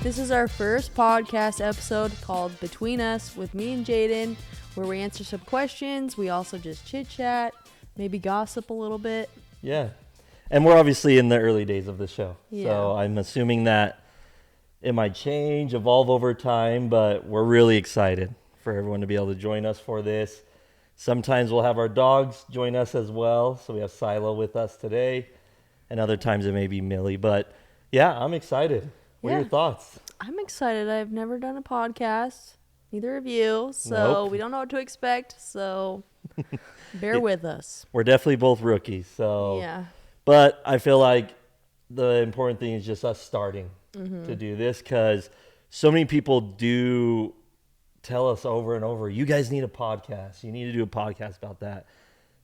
This is our first podcast episode called Between Us with me and Jaden, where we answer some questions. We also just chit chat, maybe gossip a little bit. Yeah. And we're obviously in the early days of the show. Yeah. So I'm assuming that it might change, evolve over time, but we're really excited for everyone to be able to join us for this. Sometimes we'll have our dogs join us as well. So we have Silo with us today, and other times it may be Millie. But yeah, I'm excited. What are your thoughts? I'm excited. I've never done a podcast, neither of you, so Nope. we don't know what to expect, so bear with us. We're definitely both rookies. So Yeah. But I feel like the important thing is just us starting to do this, because so many people do tell us over and over, you guys need a podcast. You need to do a podcast about that.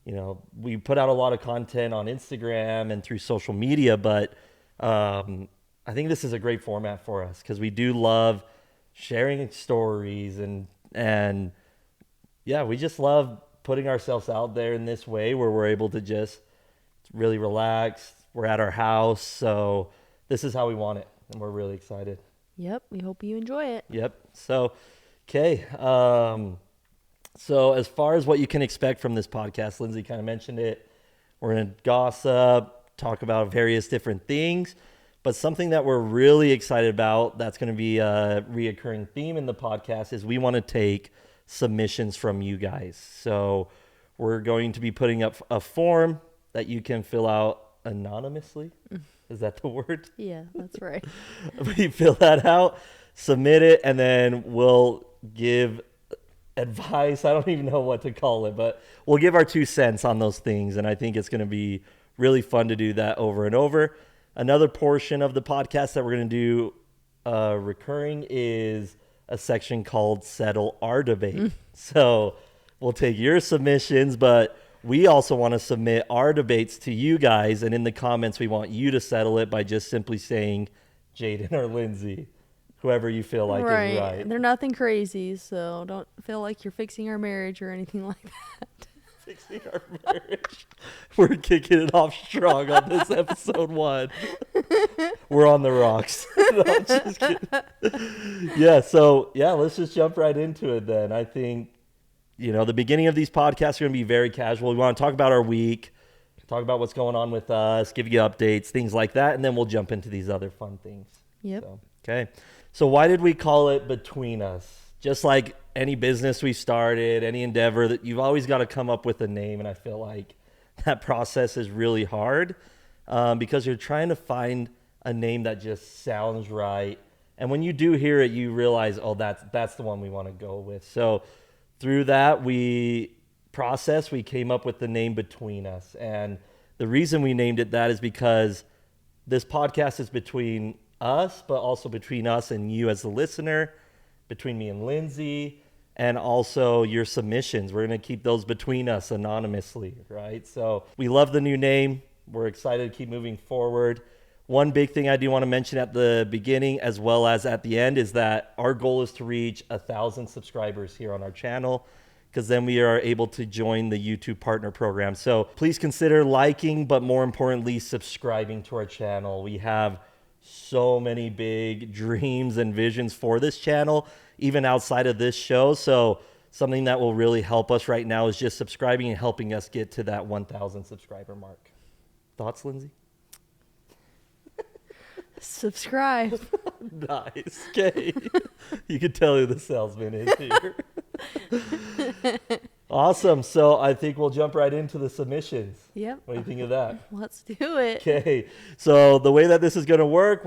You know, we put out a lot of content on Instagram and through social media, but I think this is a great format for us because we do love sharing stories and yeah, we just love putting ourselves out there in this way where we're able to just really relax. We're at our house, so this is how we want it, and we're really excited. Yep, we hope you enjoy it. Yep. So, okay. So as far as what you can expect from this podcast, Lindsie kind of mentioned it. We're going to gossip, talk about various different things, but something that we're really excited about that's going to be a reoccurring theme in the podcast is we want to take submissions from you guys. So we're going to be putting up a form that you can fill out anonymously. Is that the word? Yeah, that's right. We fill that out, submit it, and then we'll give advice. I don't even know what to call it, but we'll give our 2 cents on those things. And I think it's going to be really fun to do that over and over. Another portion of the podcast that we're going to do recurring is a section called Settle Our Debate. So we'll take your submissions, but we also want to submit our debates to you guys. And in the comments, we want you to settle it by just simply saying Jaden or Lindsie, whoever you feel like is right. They're nothing crazy, so don't feel like you're fixing our marriage or anything like that. Fixing our marriage. We're kicking it off strong on this episode 1. We're on the rocks. No, I'm just kidding. Yeah, let's just jump right into it then. I think, the beginning of these podcasts are going to be very casual. We want to talk about our week, talk about what's going on with us, give you updates, things like that, and then we'll jump into these other fun things. Yep. Okay. So why did we call it Between Us? Just like any business we started, any endeavor, that you've always got to come up with a name, and I feel like that process is really hard because you're trying to find a name that just sounds right. And when you do hear it, you realize, oh, that's the one we want to go with. So through that we came up with the name Between Us. And the reason we named it that is because this podcast is between us, but also between us and you as the listener, between me and Lindsie, and also your submissions. We're going to keep those between us anonymously, right? So we love the new name. We're excited to keep moving forward. One big thing I do want to mention at the beginning as well as at the end is that our goal is to reach 1,000 subscribers here on our channel, because then we are able to join the YouTube partner program. So please consider liking, but more importantly, subscribing to our channel. We have so many big dreams and visions for this channel, even outside of this show. So something that will really help us right now is just subscribing and helping us get to that 1,000 subscriber mark. Thoughts, Lindsie? Subscribe. Nice. Okay. You can tell who the salesman is here. Awesome. So I think we'll jump right into the submissions. Yep. What do you think of that? Let's do it. Okay. So the way that this is going to work,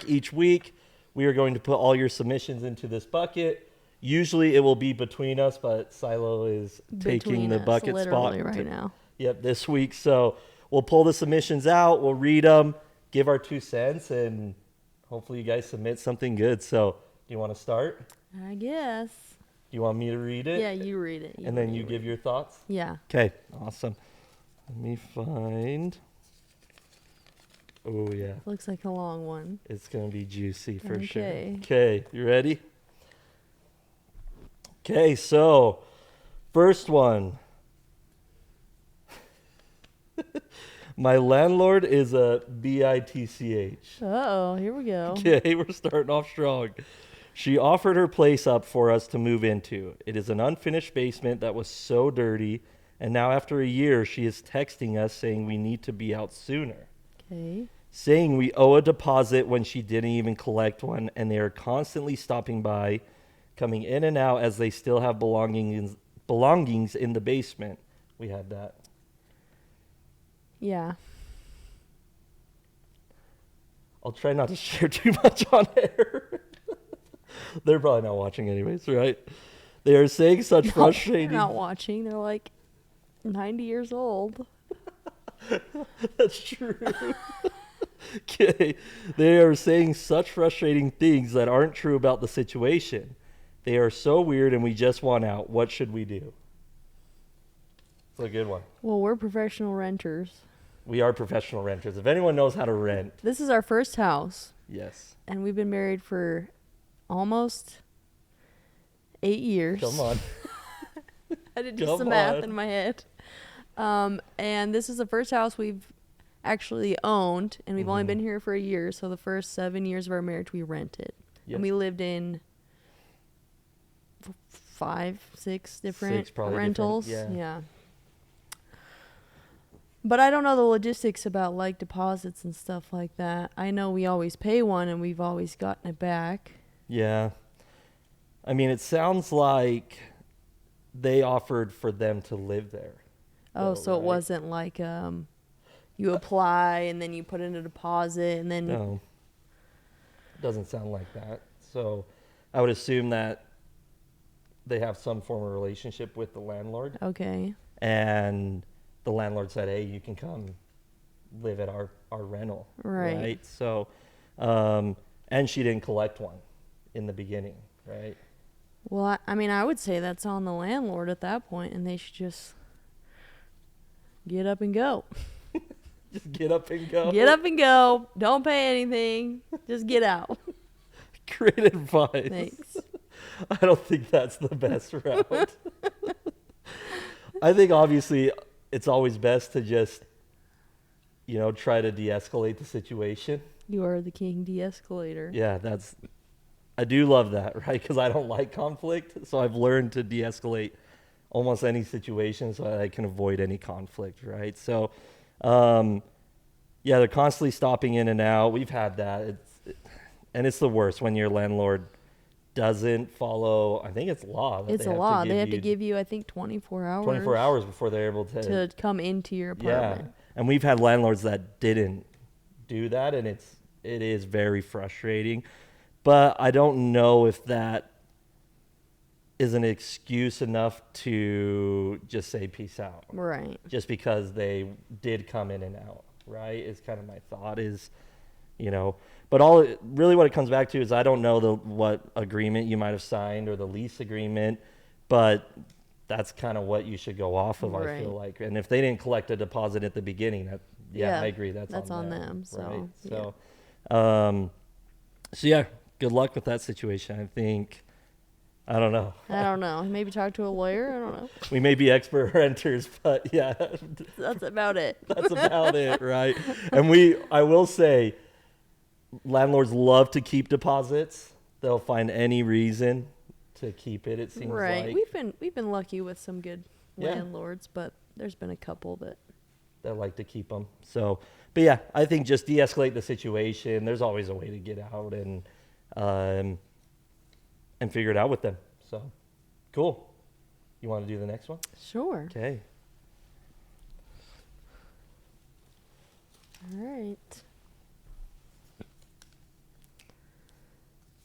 each week, we are going to put all your submissions into this bucket. Usually it will be between us, but Silo is taking the bucket spot right now. Yep, this week. So we'll pull the submissions out, we'll read them, give our 2 cents, and hopefully you guys submit something good. So do you want to start? I guess. Do you want me to read it? Yeah, you read it. And then you give your thoughts? Yeah. Okay, awesome. Let me find. Oh, yeah. Looks like a long one. It's going to be juicy for sure. Okay. Okay, you ready? Okay, so first one. My landlord is a bitch. Uh-oh, here we go. Okay, we're starting off strong. She offered her place up for us to move into. It is an unfinished basement that was so dirty, and now after a year, she is texting us saying we need to be out sooner. Okay. Saying we owe a deposit when she didn't even collect one, and they are constantly stopping by, coming in and out as they still have belongings in the basement. We had that. Yeah. I'll try not to share too much on air. They're probably not watching anyways, right? They are saying such frustrating... They're not watching. They're like 90 years old. That's true. Okay. They are saying such frustrating things that aren't true about the situation. They are so weird and we just want out. What should we do? It's a good one. Well, we're professional renters. We are professional renters. If anyone knows how to rent. This is our first house. Yes. And we've been married for almost 8 years. Come on. I did just some math in my head. And this is the first house we've actually owned, and we've only been here for a year. So the first 7 years of our marriage, we rented. Yes. And we lived in 5, 6 different rentals. Yeah. But I don't know the logistics about like deposits and stuff like that. I know we always pay one, and we've always gotten it back. Yeah. I mean, it sounds like they offered for them to live there. Oh, so right? It wasn't like you apply and then you put in a deposit and then... No. It doesn't sound like that. So I would assume that they have some form of relationship with the landlord. Okay. And the landlord said, hey, you can come live at our rental. Right. So, and she didn't collect one in the beginning, right? Well, I mean, I would say that's on the landlord at that point, and they should just get up and go. Just get up and go? Get up and go. Don't pay anything. Just get out. Great advice. Thanks. I don't think that's the best route. I think, obviously, it's always best to just, try to de-escalate the situation. You are the king de-escalator. Yeah, I do love that, right? Because I don't like conflict, so I've learned to de-escalate almost any situation so that I can avoid any conflict, right? So, they're constantly stopping in and out. We've had that. And it's the worst when your landlord doesn't follow, I think it's law. It's a law. They have to give you, I think, 24 hours. 24 hours before they're able to come into your apartment. Yeah. And we've had landlords that didn't do that, and it is very frustrating. But I don't know if that is an excuse enough to just say peace out. Right. Just because they did come in and out, right? Is kind of my thought is, But what it comes back to is I don't know what agreement you might have signed or the lease agreement, but that's kind of what you should go off of, right. I feel like. And if they didn't collect a deposit at the beginning, I agree. That's on them. So, right? So, good luck with that situation. I think, I don't know. Maybe talk to a lawyer. I don't know. We may be expert renters, but yeah. That's about it. That's about it, right? And I will say, landlords love to keep deposits. They'll find any reason to keep it. It seems right. like we've been lucky with some good landlords, but there's been a couple that like to keep them. So, but yeah, I think just de-escalate the situation. There's always a way to get out and figure it out with them. So, cool. You want to do the next one? Sure. Okay. All right.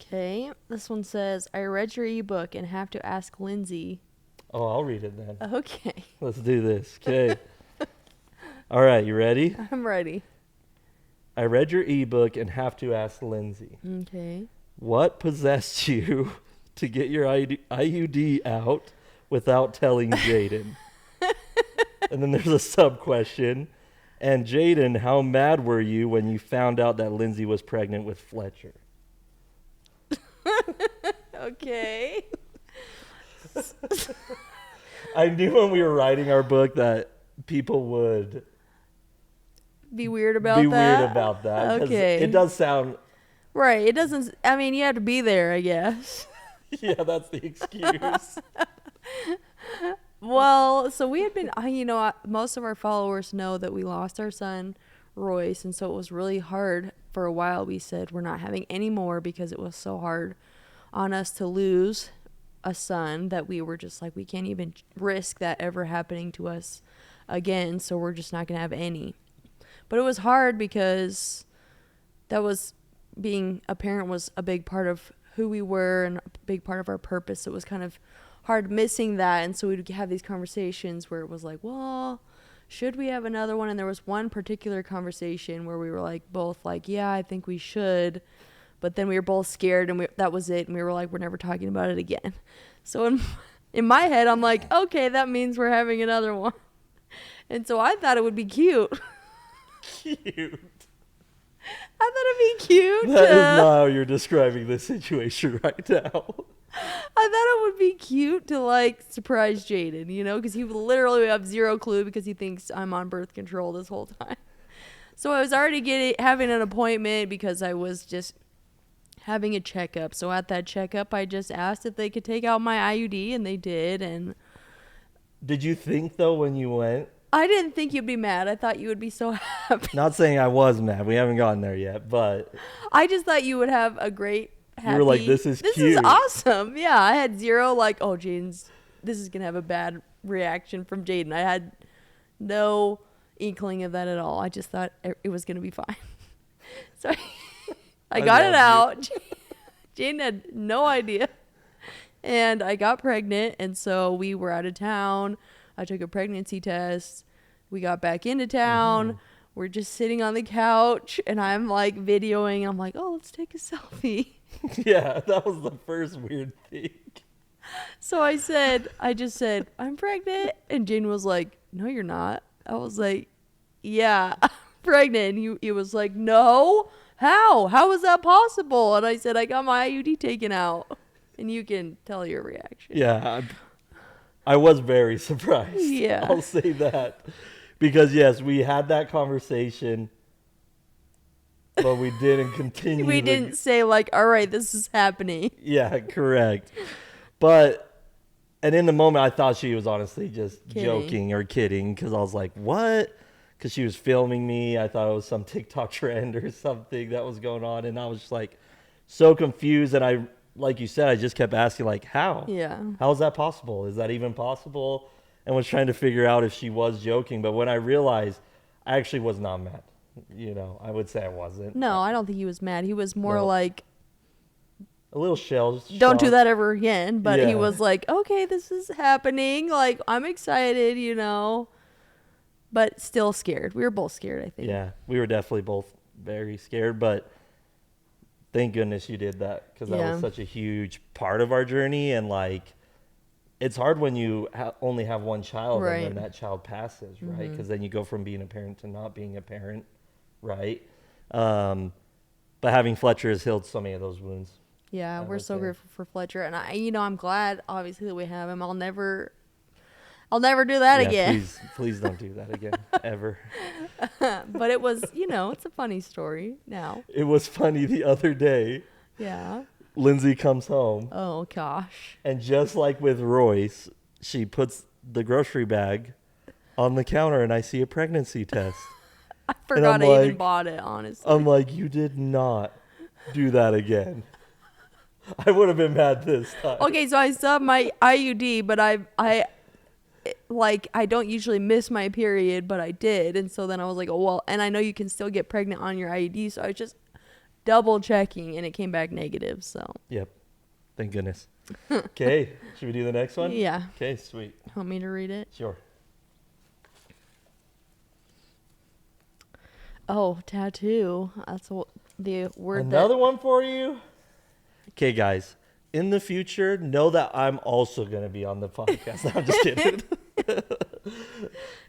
Okay, this one says, I read your ebook and have to ask Lindsie. Oh, I'll read it then. Okay. Let's do this. Okay. All right, you ready? I'm ready. I read your ebook and have to ask Lindsie. Okay. What possessed you to get your IUD out without telling Jaden? And then there's a sub-question. And Jaden, how mad were you when you found out that Lindsie was pregnant with Fletcher? Okay. I knew when we were writing our book that people would be weird about be that? weird about that. 'Cause Okay. it does sound... Right. It doesn't, I mean, you have to be there, I guess. Yeah, that's the excuse. Well, so we had been, most of our followers know that we lost our son, Royce. And so it was really hard for a while. We said we're not having any more because it was so hard on us to lose a son that we were just like, we can't even risk that ever happening to us again. So we're just not going to have any. But it was hard because that was, being a parent was a big part of who we were and a big part of our purpose. So it was kind of hard missing that. And so we'd have these conversations where it was like, well, should we have another one? And there was one particular conversation where we were like, both like, yeah, I think we should. But then we were both scared, and that was it. And we were like, we're never talking about it again. So in my head, I'm like, okay, that means we're having another one. And so I thought it would be cute. Cute. I thought it'd be cute. That is not how you're describing the situation right now. I thought it would be cute to like surprise Jaden, because he would literally have zero clue because he thinks I'm on birth control this whole time. So I was already having an appointment because I was just having a checkup. So at that checkup, I just asked if they could take out my IUD, and they did. And did you think though when you went? I didn't think you'd be mad. I thought you would be so happy. Not saying I was mad. We haven't gotten there yet, but I just thought you would have a great happy. You were like, this is cute. This is awesome. Yeah, I had zero like, oh, this is going to have a bad reaction from Jaden. I had no inkling of that at all. I just thought it was going to be fine. So I got it out. Jaden had no idea. And I got pregnant, and so we were out of town. I took a pregnancy test. We got back into town. Mm-hmm. We're just sitting on the couch, and I'm like videoing. I'm like, oh, let's take a selfie. Yeah, that was the first weird thing. So I just said, I'm pregnant. And Jane was like, no, you're not. I was like, yeah, I'm pregnant. And he was like, no, how? How is that possible? And I said, I got my IUD taken out. And you can tell your reaction. Yeah, I was very surprised. Yeah. I'll say that. Because, yes, we had that conversation, but we didn't continue. We didn't say, like, all right, this is happening. Yeah, correct. But, and in the moment, I thought she was honestly just joking or kidding, because I was like, what? Because she was filming me. I thought it was some TikTok trend or something that was going on, and I was just, like, so confused, and I... Like you said, I just kept asking, like, how? Yeah. How is that possible? Is that even possible? And was trying to figure out if she was joking. But when I realized, I actually was not mad. I would say I wasn't. No, I don't think he was mad. He was more like... A little shell. Don't do that ever again. But he was like, okay, this is happening. Like, I'm excited, But still scared. We were both scared, I think. Yeah, we were definitely both very scared. But... Thank goodness you did that, because that was such a huge part of our journey. And, like, it's hard when you only have one child and then that child passes, right? Because then you go from being a parent to not being a parent, right? But having Fletcher has healed so many of those wounds. Yeah, we're so grateful for Fletcher. And, I'm glad, obviously, that we have him. I'll never do that again. Please don't do that again, ever. But it was, it's a funny story now. It was funny the other day. Yeah. Lindsie comes home. Oh, gosh. And just like with Royce, she puts the grocery bag on the counter, and I see a pregnancy test. I forgot I even bought it, honestly. I'm like, you did not do that again. I would have been mad this time. Okay, so I still have my IUD, but I don't usually miss my period, but I did. And so then I was like, oh, well, and I know you can still get pregnant on your IUD. So I was just double checking, and it came back negative. So. Yep. Thank goodness. Okay. Should we do the next one? Yeah. Okay, sweet. Want me to read it? Sure. Oh, tattoo. That's the word. Another one for you? Okay, guys. In the future, know that I'm also going to be on the podcast. No, I'm just kidding.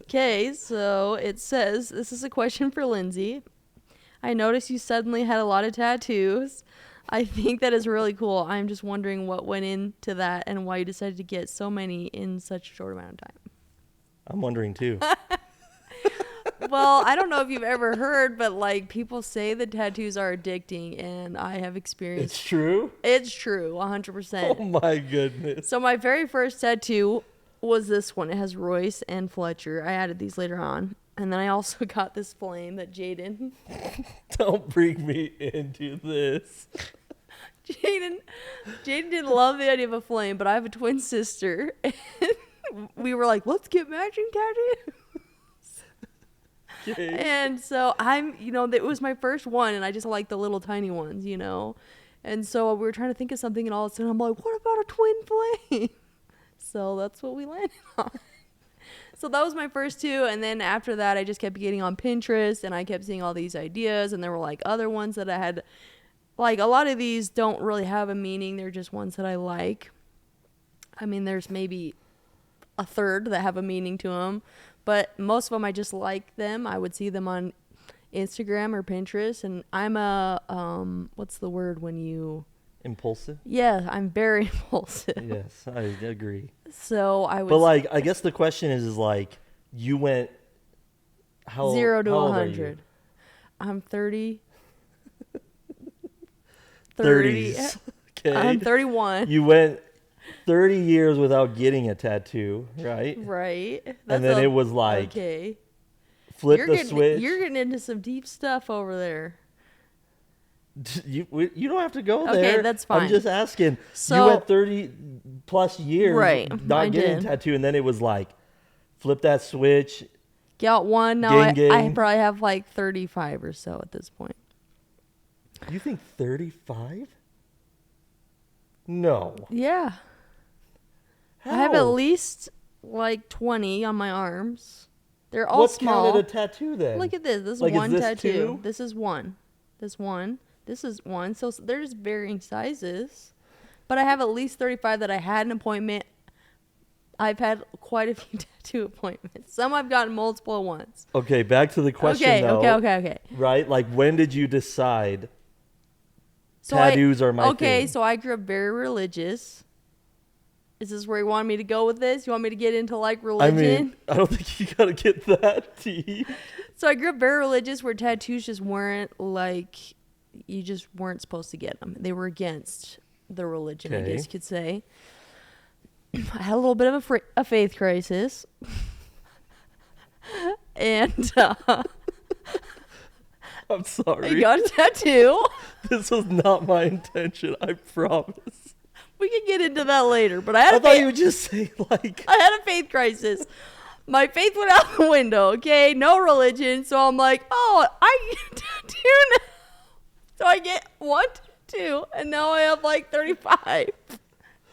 Okay, so it says, this is a question for Lindsie. I noticed you suddenly had a lot of tattoos. I think that is really cool. I'm just wondering what went into that and why you decided to get so many in such a short amount of time. I'm wondering too. Well, I don't know if you've ever heard, but like people say that tattoos are addicting, and I have experienced. It's true? It's true, 100%. Oh my goodness. So my very first tattoo was this one. It has Royce and Fletcher. I added these later on. And then I also got this flame that Jaden. Don't bring me into this. Jaden didn't love the idea of a flame, but I have a twin sister. And we were like, let's get matching tattoos. Okay. And so it was my first one, and I just like the little tiny ones, And so we were trying to think of something, and all of a sudden I'm like, what about a twin flame? So that's what we landed on. So that was my first two, and then after that, I just kept getting on Pinterest, and I kept seeing all these ideas, and there were like other ones that I had. Like a lot of these don't really have a meaning; they're just ones that I like. I mean, there's maybe a third that have a meaning to them, but most of them I just like them. I would see them on Instagram or Pinterest, and I'm a what's the word when you impulsive? Yeah, I'm very impulsive. Yes, I agree. So I was. But like, I guess the question is like, you went how 0 to how old are 100. you? I'm 30. 30s. Okay. I'm 31. You went 30 years without getting a tattoo, right? Right. And then it was like, okay. flip the switch. You're getting into some deep stuff over there. You don't have to go Okay, there. that's fine. I'm just asking. So, you went 30 plus years Right, not I getting a did. tattoo, and then it was like, flip that switch. Got one. Now I Gang. probably have like 35 or so at this point. You think 35? No. Yeah. How? I have at least like 20 on my arms. They're all What's small. counted a tattoo then? Look at this. This is Like, is one this tattoo. two? This is one. This one. This is one. So they're just varying sizes. But I have at least 35 that I had an appointment. I've had quite a few tattoo appointments. Some I've gotten multiple at once. Okay, back to the question Okay, though. okay. Right? Like, when did you decide So tattoos are my thing? Okay, so I grew up very religious. Is this where you want me to go with this? You want me to get into like religion? I mean, I don't think you gotta get that deep. So I grew up very religious where tattoos just weren't like, you just weren't supposed to get them. They were against the religion, I Okay. guess you could say. I had a little bit of a faith crisis. And I'm sorry. I got a tattoo. This was not my intention, I promise. We can get into that later, but I had I a thought faith, you would just say like, I had a faith crisis. My faith went out the window, okay? No religion. So I'm like, oh, I get a tattoo now. So I get 1, 2, and now I have like 35.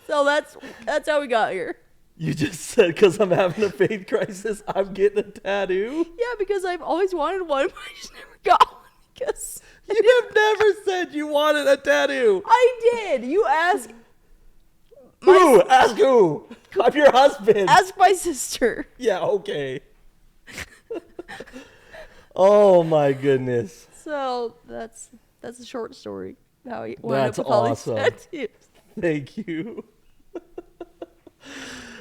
So that's how we got here. you just said because I'm having a faith crisis, I'm getting a tattoo? Yeah, because I've always wanted one, but I just never got one. Because You have never said you wanted a tattoo. I did. You ask. Who? Ask who? I'm your husband. Ask my sister. Yeah, okay. Oh my goodness. So that's a short story. How he wound That's up with all awesome. these tattoos. Thank you.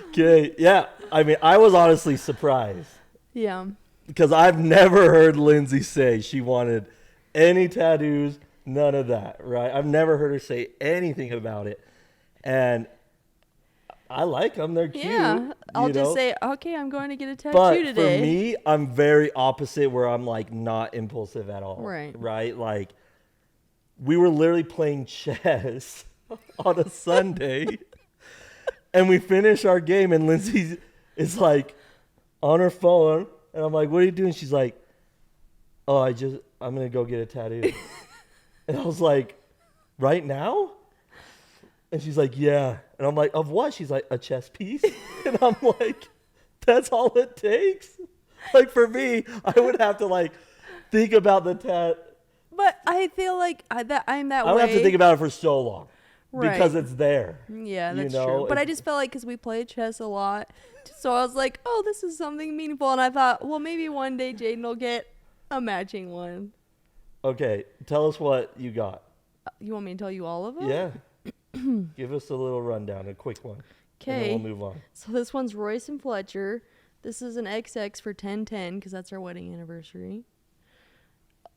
Okay, yeah. I mean, I was honestly surprised Yeah. because I've never heard Lindsie say she wanted any tattoos, none of that, right? I've never heard her say anything about it. And I like them. They're cute. Yeah. I'll you just know? say, okay, I'm going to get a tattoo But today. for me, I'm very opposite where I'm like not impulsive at all. Right. Right? Like we were literally playing chess on a Sunday and we finish our game and Lindsie is like on her phone and I'm like, what are you doing? She's like, oh, I'm going to go get a tattoo. And I was like, right now? And she's like, yeah. And I'm like, of what? She's like, a chess piece. And I'm like, that's all it takes? Like for me, I would have to like think about the But I feel like I'm that I way. would have to think about it for so long. Right. Because it's there. Yeah, you that's know? true. But I just felt like because we play chess a lot, so I was like, oh, this is something meaningful. And I thought, well, maybe one day Jaden will get a matching one. Okay, tell us what you got. You want me to tell you all of them? Yeah. Give us a little rundown, a quick one. And then Okay. we'll move on. So this one's Royce and Fletcher. This is an XX for 1010 because that's our wedding anniversary.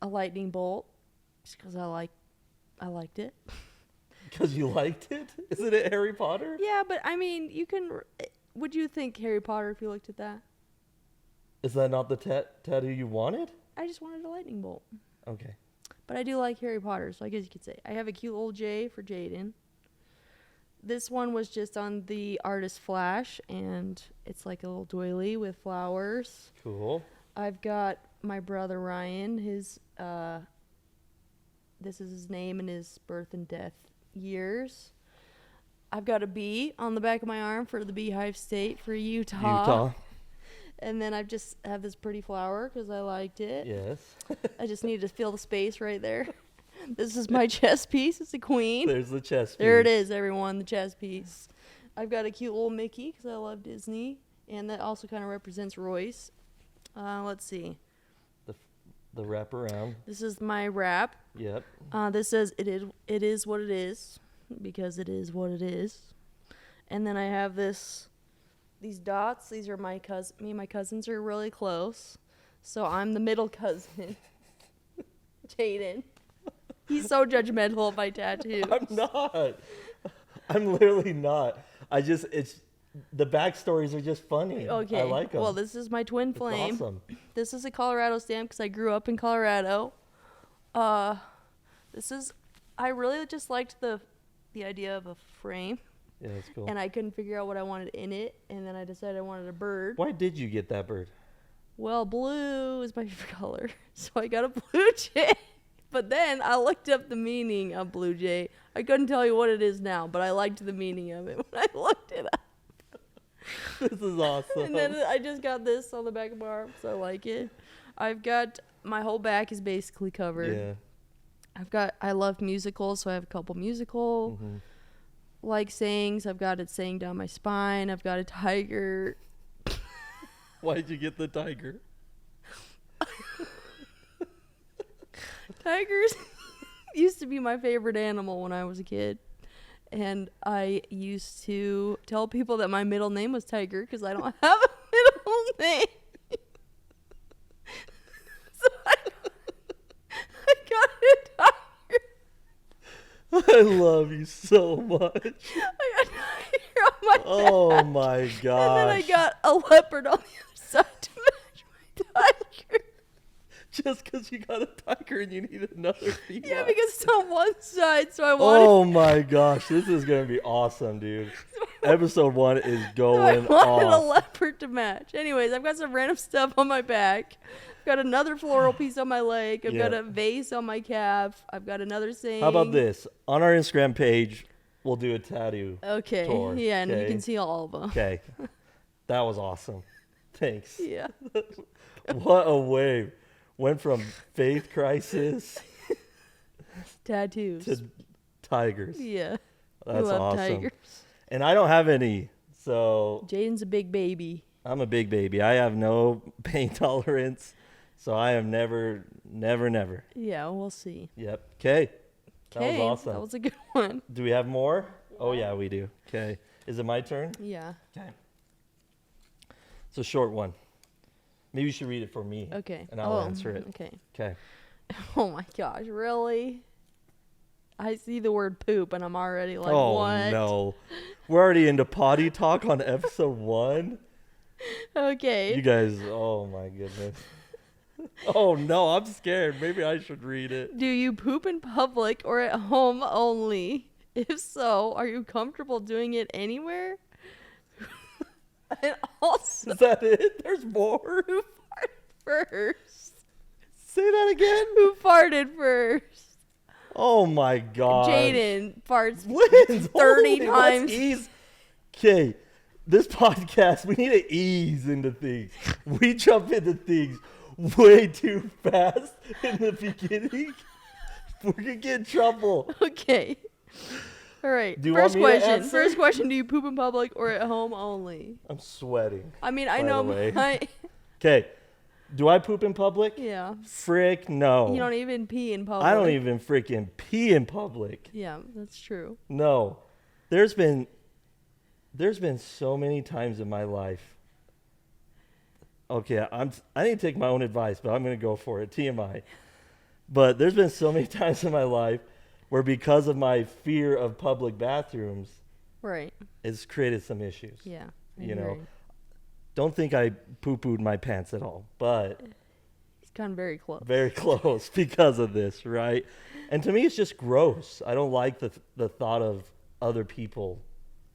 A lightning bolt just because I liked it. Because you liked it? Isn't it Harry Potter? Yeah, but I mean, you can. Would you think Harry Potter if you looked at that? Is that not the tattoo you wanted? I just wanted a lightning bolt. Okay. But I do like Harry Potter, so I guess you could say. I have a cute little J for Jaden. This one was just on the artist Flash, and it's like a little doily with flowers. Cool. I've got my brother Ryan. This is his name and his birth and death years. I've got a bee on the back of my arm for the Beehive State for Utah. And then I just have this pretty flower because I liked it. Yes. I just needed to fill the space right there. This is my chess piece. It's a queen. There's the chess piece. There it is, everyone, the chess piece. I've got a cute little Mickey because I love Disney. And that also kind of represents Royce. Let's see. The wraparound. This is my wrap. Yep. This says, it is what it is, because it is what it is. And then I have these dots. These are my cousin. Me and my cousins are really close. So I'm the middle cousin. Jaden. He's so judgmental of my tattoos. I'm not. I'm literally not. It's the backstories are just funny. Okay. I like them. Well, this is my twin flame. Awesome. This is a Colorado stamp because I grew up in Colorado. I really just liked the idea of a frame. Yeah, that's cool. And I couldn't figure out what I wanted in it, and then I decided I wanted a bird. Why did you get that bird? Well, blue is my favorite color, so I got a blue jay. But then I looked up the meaning of blue jay. I couldn't tell you what it is now, but I liked the meaning of it when I looked it up. This is awesome. And then I just got this on the back of my arm, so I like it. I've got, my whole back is basically covered. Yeah. I love musicals, so I have a couple musical like sayings. I've got it saying down my spine. I've got a tiger. Why'd you get the tiger? Tigers used to be my favorite animal when I was a kid. And I used to tell people that my middle name was Tiger because I don't have a middle name. So I got a tiger. I love you so much. I got a tiger on my Oh my gosh. And then I got a leopard on the other side to match my tiger. Just because you got a tiger and you need another feline. Yeah, because it's on one side, so I wanted. Oh my gosh, this is gonna be awesome, dude. Episode 1 is going I wanted a off. leopard to match. Anyways, I've got some random stuff on my back. I've got another floral piece on my leg. I've got a vase on my calf. I've got another saying. How about this? On our Instagram page, we'll do a tattoo. Okay. Tour, Yeah, and you okay? can see all of them. Okay. That was awesome. Thanks. Yeah. What a wave. Went from faith crisis Tattoos. to tigers. Yeah. That's love awesome. tigers. And I don't have any, so Jaden's a big baby. I'm a big baby. I have no pain tolerance, so I am never. Yeah, we'll see. Yep. Okay. That was Okay, awesome. that was a good one. Do we have more? Oh yeah, we do. Okay. Is it my turn? Yeah. Okay. It's a short one. Maybe you should read it for me. Okay. And I'll answer it. Okay. Okay. Oh my gosh, really? I see the word poop and I'm already like, Oh what? no. We're already into potty talk on episode 1. Okay. You guys, oh my goodness. Oh no, I'm scared. Maybe I should read it. Do you poop in public or at home only? If so, are you comfortable doing it anywhere? And also, Is that it? There's more? who farted first? Say that again? Who farted first? Oh my god. Jaden farts Wins 30 times. Okay, this podcast, we need to ease into things. We jump into things way too fast in the beginning. We're gonna get in trouble. Okay. All right. Do you First want me to question. answer? First question. Do you poop in public or at home only? I'm sweating. I mean, I By know the way. my. Okay, do I poop in public? Yeah. Frick no. You don't even pee in public. I don't even freaking pee in public. Yeah, that's true. No. There's been so many times in my life okay, I need to take my own advice, but I'm going to go for it. TMI. But there's been so many times in my life where because of my fear of public bathrooms, Right. it's created some issues. Yeah. I You know, agree. don't think I poo-pooed my pants at all, but He's gotten very close. very close because of this, right? And to me, it's just gross. I don't like the thought of other people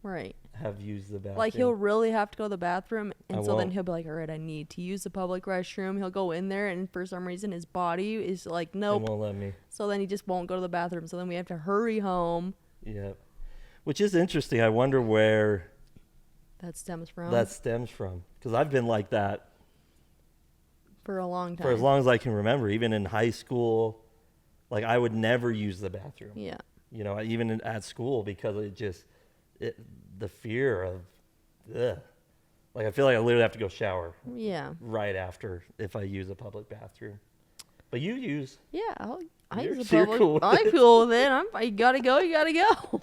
Right. have used the bathroom. Like he'll really have to go to the bathroom, and I so then won't. he'll be like, "All right, I need to use the public restroom." He'll go in there, and for some reason, his body is like, They "Nope." won't let me. So then he just won't go to the bathroom. So then we have to hurry home. Yeah. Which is interesting. I wonder where That stems from that stems from. Because I've been like that for a long time. for as long as I can remember. Even in high school, like I would never use the bathroom. Yeah. You know, even at school because the fear of, ugh. Like I feel like I literally have to go shower Yeah. right after if I use a public bathroom. But you use. Yeah. I You're- use so the you're public. cool with I'm it. cool with it. You gotta go. You gotta go.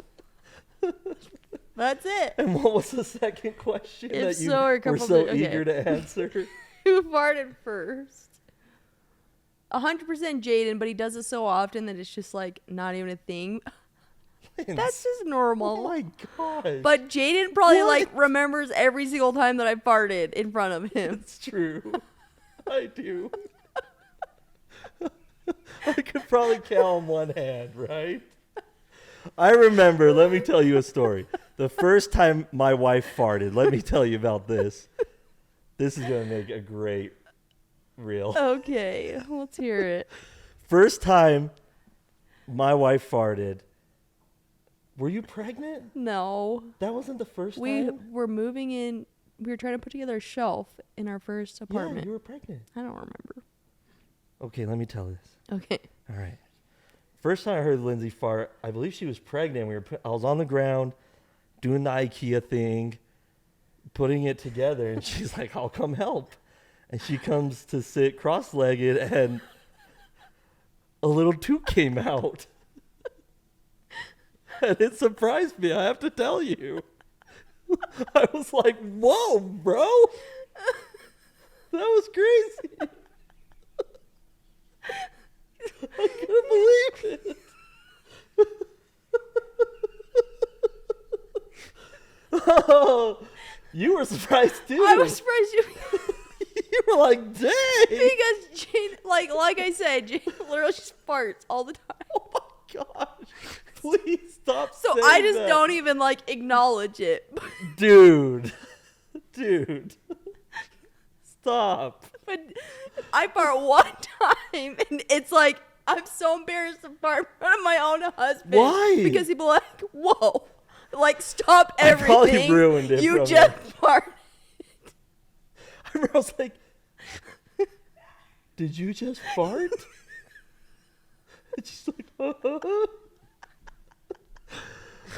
That's it. And what was the second question If that you so, or were couple so of- okay. eager to answer? Who farted first? 100% Jaden, but he does it so often that it's just like not even a thing. That's just normal. Oh my gosh. But Jaden probably What? like remembers every single time that I farted in front of him. It's true. I do. I could probably count on one hand, right? I remember, let me tell you a story. The first time my wife farted, let me tell you about this. This is going to make a great reel. Okay, let's hear it. First time my wife farted. Were you pregnant? No, That wasn't the first we time? were moving in. We were trying to put together a shelf in our first Yeah, apartment. you were pregnant. I don't remember. Okay, let me tell this. Okay. All right. First time I heard Lindsie fart, I believe she was pregnant. I was on the ground doing the IKEA thing, putting it together, and she's like, "I'll come help." And she comes to sit cross-legged, and a little tube came out. And it surprised me, I have to tell you. I was like, "Whoa, bro." That was crazy. I couldn't believe it. Oh, you were surprised too. I was surprised you You were like, dang. because Jane, like I said, Jane literally just farts all the time. Oh my gosh. Please stop So saying I just that. don't even like acknowledge it. Dude. Stop. But I fart one time, and it's like I'm so embarrassed to fart in front of my own husband. Why? Because people are like, "Whoa, like stop I everything." probably ruined it You from just farted. I remember I was like, did you just fart? And she's like,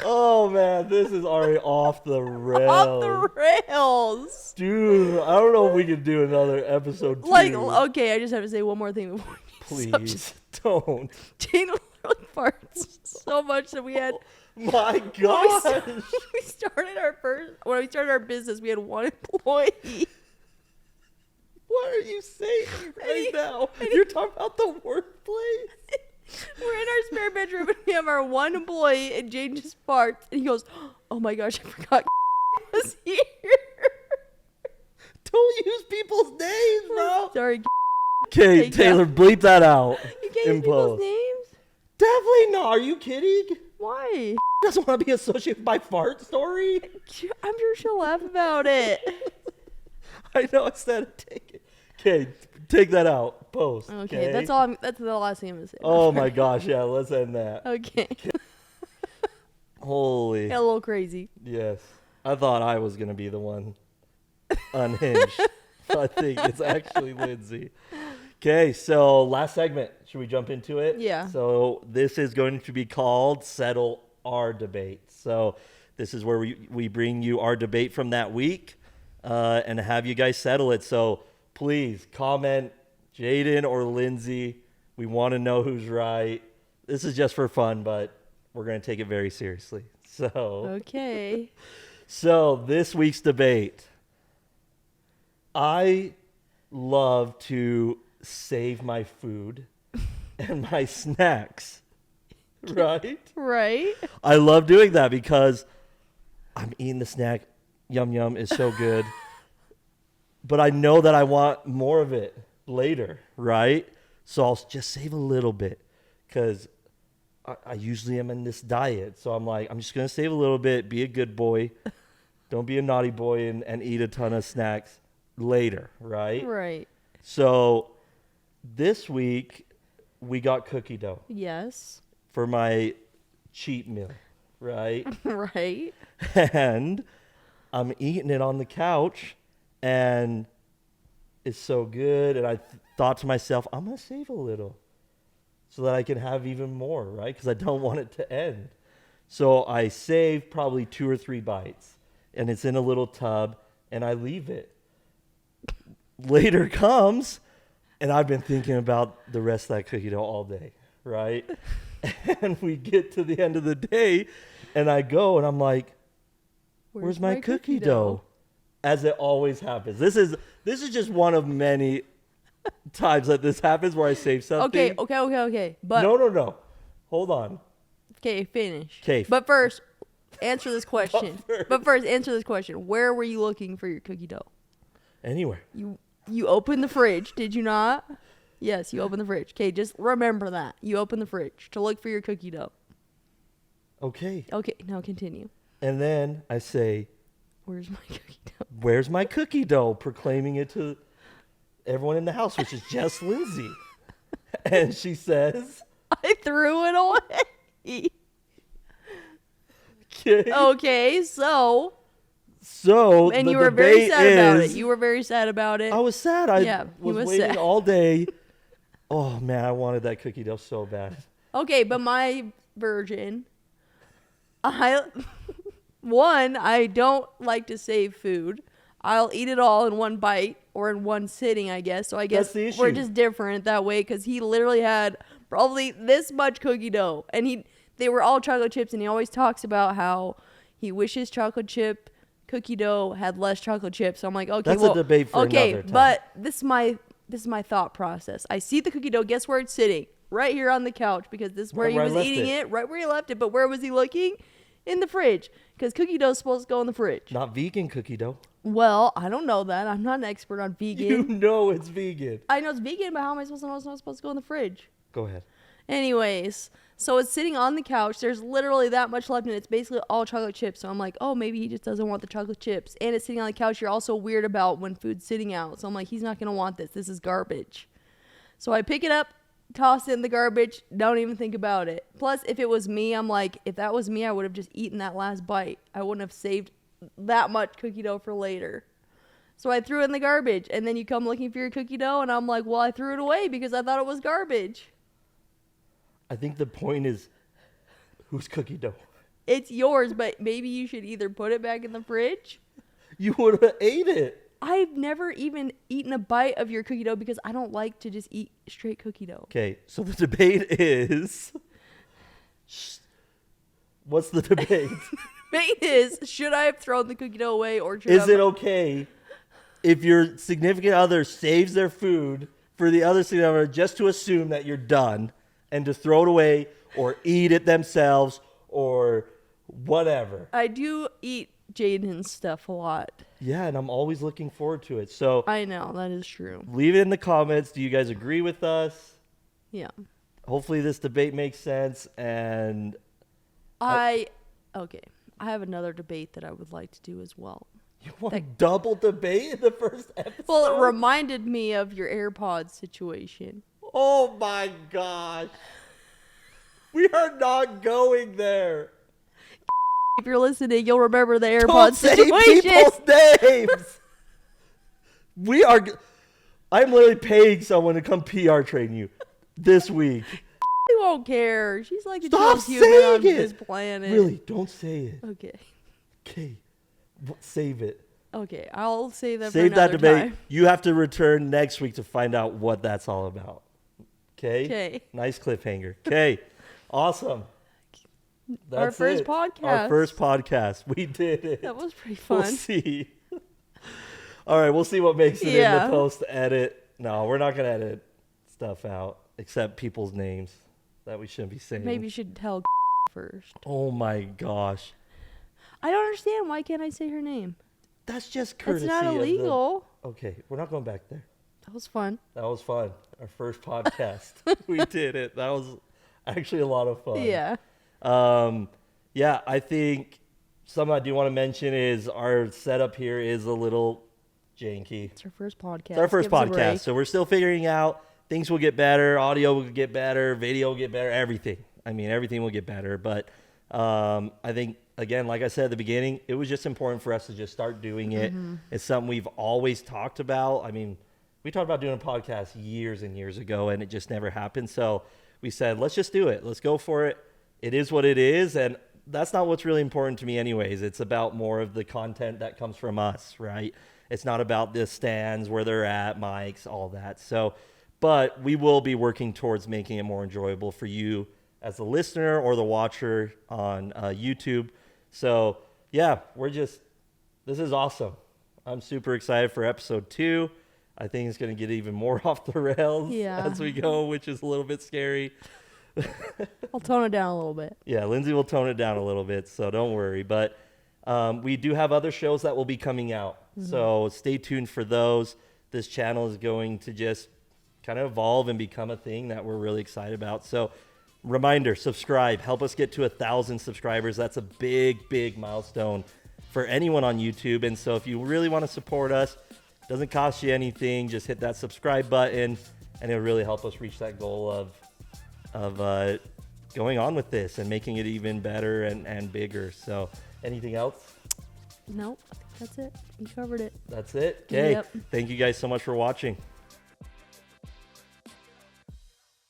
oh man, this is already off the rails. Off the rails. Dude, I don't know if we can do another episode 2. Like, okay, I just have to say one more thing before you stop. Please, don't. Jane literally farts so much that we had. My When gosh. we started when we started our business, we had one employee. What are you saying right he- now? You're talking about the workplace? We're in our spare bedroom and we have our one employee, and Jane just farts and he goes, "Oh my gosh, I forgot was here." Don't use people's names, bro. Sorry, Okay, Take Taylor, bleep that out. you can't in use people's post. names. Definitely not. Are you kidding? Why? Doesn't want to be associated with my fart story. I'm sure she'll laugh about it. I know I said take it. Okay, take that out. Post. Okay, that's all. That's the last thing I'm gonna say. Oh my gosh, yeah, let's end that. Okay. Holy. Got a little crazy. Yes. I thought I was going to be the one unhinged. I think it's actually Lindsie. Okay, so last segment. Should we jump into it? Yeah. So this is going to be called Settle Our Debate. So this is where we bring you our debate from that week and have you guys settle it. So please comment Jaden or Lindsie. We want to know who's right. This is just for fun, but we're going to take it very seriously. So, Okay. so this week's debate. I love to save my food and my snacks, right? Right. I love doing that because I'm eating the snack. Yum, yum is so good. But I know that I want more of it later, right? So I'll just save a little bit because I usually am in this diet. So I'm like, I'm just going to save a little bit, be a good boy. Don't be a naughty boy and eat a ton of snacks later, right? Right. So this week we got cookie dough Yes. for my cheat meal, right? Right. And I'm eating it on the couch and it's so good. And I thought to myself, I'm going to save a little so that I can have even more, right? Because I don't want it to end. So I save probably 2 or 3 bites and it's in a little tub and I leave it. Later comes and I've been thinking about the rest of that cookie dough all day, right? And we get to the end of the day and I go and I'm like, where's my cookie dough? As it always happens. This is just one of many times that this happens where I save something. Okay. But No. Hold on. okay, finish. Okay. But first, answer this question. Where were you looking for your cookie dough? Anywhere. You opened the fridge, did you not? Yes, you opened the fridge. Okay, just remember that. You opened the fridge to look for your cookie dough. Okay. Okay, now continue. And then I say, where's my cookie dough? Where's my cookie dough? Proclaiming it to everyone in the house, which is just Lindsie. And she says, I threw it away. Okay. Okay, so and the you were very debate sad about it. is- You were very sad about it. I was sad. I Yeah, he was was waiting sad. all day. Oh man, I wanted that cookie dough so bad. Okay, but my version, I don't like to save food. I'll eat it all in one bite or in one sitting, I guess. So I guess That's the we're issue. just different that way because he literally had probably this much cookie dough, and they were all chocolate chips, and he always talks about how he wishes chocolate chip cookie dough had less chocolate chips. So I'm like, okay, That's a debate for another time. but this is my thought process. I see the cookie dough. Guess where it's sitting? Right here on the couch because this is where he where I was left eating it. it. Right where he left it. But where was he looking? In the fridge. Because cookie dough is supposed to go in the fridge. Not vegan cookie dough. Well, I don't know that. I'm not an expert on vegan. You know it's vegan. I know it's vegan, but how am I supposed to know it's not supposed to go in the fridge? Go ahead. Anyways, so it's sitting on the couch. There's literally that much left, and it's basically all chocolate chips. So I'm like, oh, maybe he just doesn't want the chocolate chips. And it's sitting on the couch. You're also weird about when food's sitting out. So I'm like, he's not going to want this. This is garbage. So I pick it up, toss it in the garbage, don't even think about it. Plus, if it was me, I'm like, if that was me, I would have just eaten that last bite. I wouldn't have saved that much cookie dough for later. So I threw it in the garbage. And then you come looking for your cookie dough, and I'm like, well, I threw it away because I thought it was garbage. I think the point is, whose cookie dough? It's yours, but maybe you should either put it back in the fridge. You would have ate it. I've never even eaten a bite of your cookie dough because I don't like to just eat straight cookie dough. Okay, so the debate is... What's the debate? Debate is, should I have thrown the cookie dough away or should Is it okay if your significant other saves their food for the other significant other just to assume that you're done and to throw it away or eat it themselves or whatever? I do eat Jaden's stuff a lot. Yeah, and I'm always looking forward to it. So I know, that is true. leave it in the comments. Do you guys agree with us? Yeah. Hopefully this debate makes sense. And Okay. I have another debate that I would like to do as well. you want a double debate in the first episode? Well, it reminded me of your AirPods situation. Oh my gosh. We are not going there. If you're listening, you'll remember the Don't AirPods say situation. people's names. I'm literally paying someone to come PR train you this week. She won't care. She's like the Stop chillest human on saying this it. planet. Really, don't say it. Okay. Okay. Save it. Okay, I'll save that Save for that another debate. time. You have to return next week to find out what that's all about. Okay? Okay. Nice cliffhanger. Okay. Awesome. Our That's first it. podcast. Our first podcast. We did it. That was pretty We'll fun. see. All right, we'll see what makes it in Yeah. the post edit. No, we're not gonna edit stuff out except people's names that we shouldn't be saying. Maybe you should tell first. Oh my gosh, I don't understand. Why can't I say her name? that's just courtesy. It's not illegal. Okay, we're not going back there. That was fun. That was fun. Our first podcast. We did it. That was actually a lot of fun. Yeah. Yeah, I think something I do want to mention is our setup here is a little janky. It's our first podcast. It's our first Give us a break. podcast, so we're still figuring out. Things will get better. Audio will get better. Video will get better. Everything. I mean, everything will get better. But I think, again, like I said at the beginning, it was just important for us to just start doing it. It's something we've always talked about. I mean, we talked about doing a podcast years and years ago, and it just never happened. So we said, let's just do it. Let's go for it. It is what it is. And that's not what's really important to me anyways. It's about more of the content that comes from us, right? It's not about the stands, where they're at, mics, all that. So, but we will be working towards making it more enjoyable for you as the listener or the watcher on YouTube. So yeah, this is awesome. I'm super excited for episode 2. I think it's going to get even more off the rails as we go, which is a little bit scary. I'll tone it down a little bit. Yeah, Lindsie will tone it down a little bit, so don't worry. But we do have other shows that will be coming out. So stay tuned for those. This channel is going to just kind of evolve and become a thing that we're really excited about. So reminder, subscribe. Help us get to 1,000 subscribers. That's a big, big milestone for anyone on YouTube. And so if you really want to support us, it doesn't cost you anything. Just hit that subscribe button, and it'll really help us reach that goal of going on with this and making it even better and bigger. So anything else? Nope. I think that's it. You covered it. That's it. Okay. Yep. Thank you guys so much for watching.